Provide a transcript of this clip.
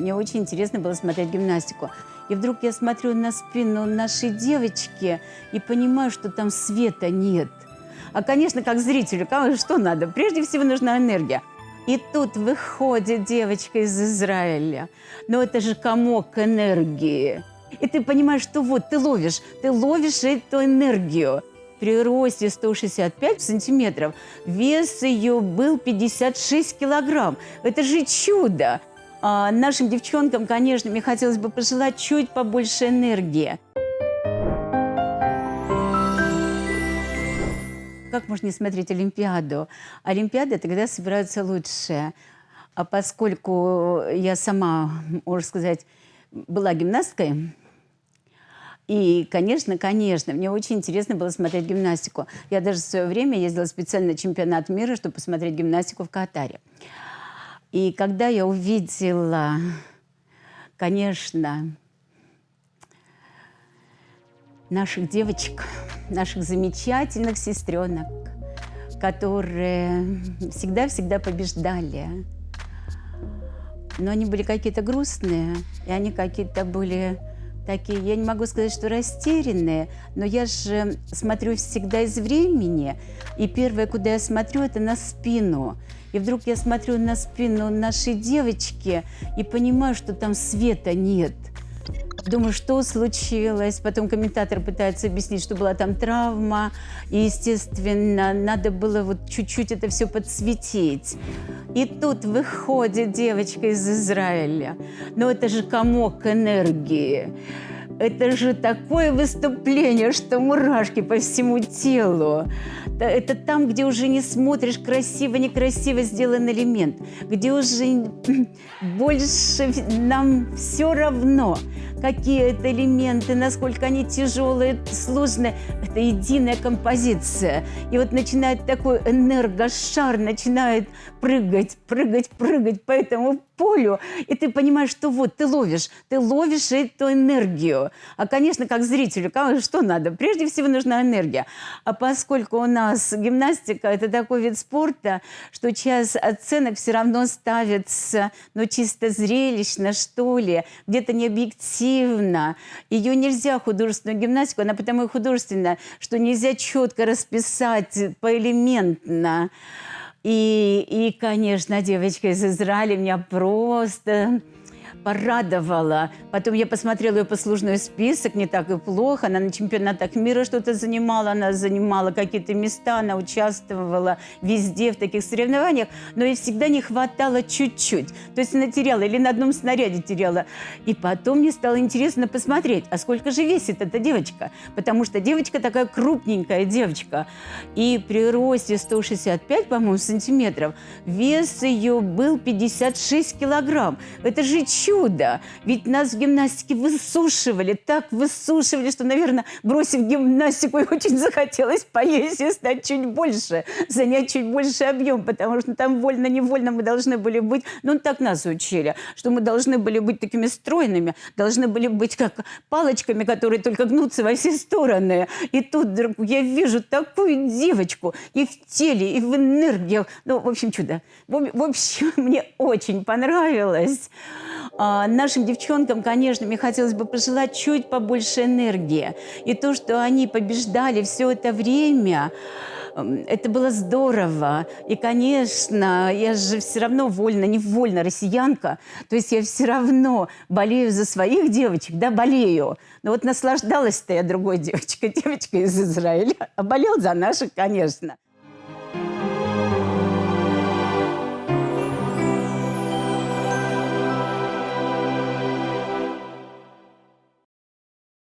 Мне очень интересно было смотреть гимнастику. И вдруг я смотрю на спину нашей девочки и понимаю, что там света нет. А, конечно, как зрителю, что надо? Прежде всего нужна энергия. И тут выходит девочка из Израиля. Но это же комок энергии. И ты понимаешь, что вот ты ловишь эту энергию. При росте 165 сантиметров вес ее был 56 килограмм. Это же чудо! А нашим девчонкам, конечно, мне хотелось бы пожелать чуть побольше энергии. Как можно не смотреть Олимпиаду? Олимпиада – это когда собираются лучшие. А поскольку я сама, можно сказать, была гимнасткой, и, конечно, мне очень интересно было смотреть гимнастику. Я даже в свое время ездила специально на чемпионат мира, чтобы посмотреть гимнастику в Катаре. И когда я увидела, конечно, наших девочек, наших замечательных сестренок, которые всегда побеждали. Но они были какие-то грустные, и они какие-то были такие, я не могу сказать, что растерянные, но я же смотрю всегда из времени, и первое, куда я смотрю, это на спину. И вдруг я смотрю на спину нашей девочки и понимаю, что там света нет. Думаю, что случилось. Потом комментатор пытается объяснить, что была там травма. И, естественно, надо было вот чуть-чуть это все подсветить. И тут выходит девочка из Израиля. Но это же комок энергии. Это же такое выступление, что мурашки по всему телу. Это там, где уже не смотришь, красиво-некрасиво сделан элемент, где уже больше нам все равно, какие это элементы, насколько они тяжелые, сложные. Это единая композиция. И вот начинает такой энергошар, начинает прыгать по этому полю, и ты понимаешь, что вот ты ловишь эту энергию. А, конечно, как зрителю, что надо? Прежде всего нужна энергия. А поскольку у нас гимнастика – это такой вид спорта, что часть оценок все равно ставится, чисто зрелищно, что ли, где-то не объективно. Ее нельзя, художественную гимнастику, она потому и художественная, что нельзя четко расписать поэлементно. И, конечно, девочка из Израиля меня просто порадовала. Потом я посмотрела ее послужной список, не так и плохо. Она на чемпионатах мира что-то занимала, она занимала какие-то места, она участвовала везде в таких соревнованиях, но ей всегда не хватало чуть-чуть. То есть она теряла или на одном снаряде теряла. И потом мне стало интересно посмотреть, а сколько же весит эта девочка? Потому что девочка такая крупненькая девочка. И при росте 165, по-моему, сантиметров, вес ее был 56 килограмм. Это же чудо! Ведь нас в гимнастике высушивали, что, наверное, бросив гимнастику, и очень захотелось поесть и стать чуть больше, занять чуть больше объем, потому что там вольно-невольно мы должны были быть, так нас учили, что мы должны были быть такими стройными, должны были быть как палочками, которые только гнутся во все стороны. И тут вдруг я вижу такую девочку и в теле, и в энергии. В общем, чудо. В общем, мне очень понравилось. Нашим девчонкам, конечно, мне хотелось бы пожелать чуть побольше энергии. И то, что они побеждали все это время, это было здорово. И, конечно, я же все равно невольно россиянка. То есть я все равно болею за своих девочек, болею. Но вот наслаждалась-то я другой девочкой из Израиля. А болел за наших, конечно.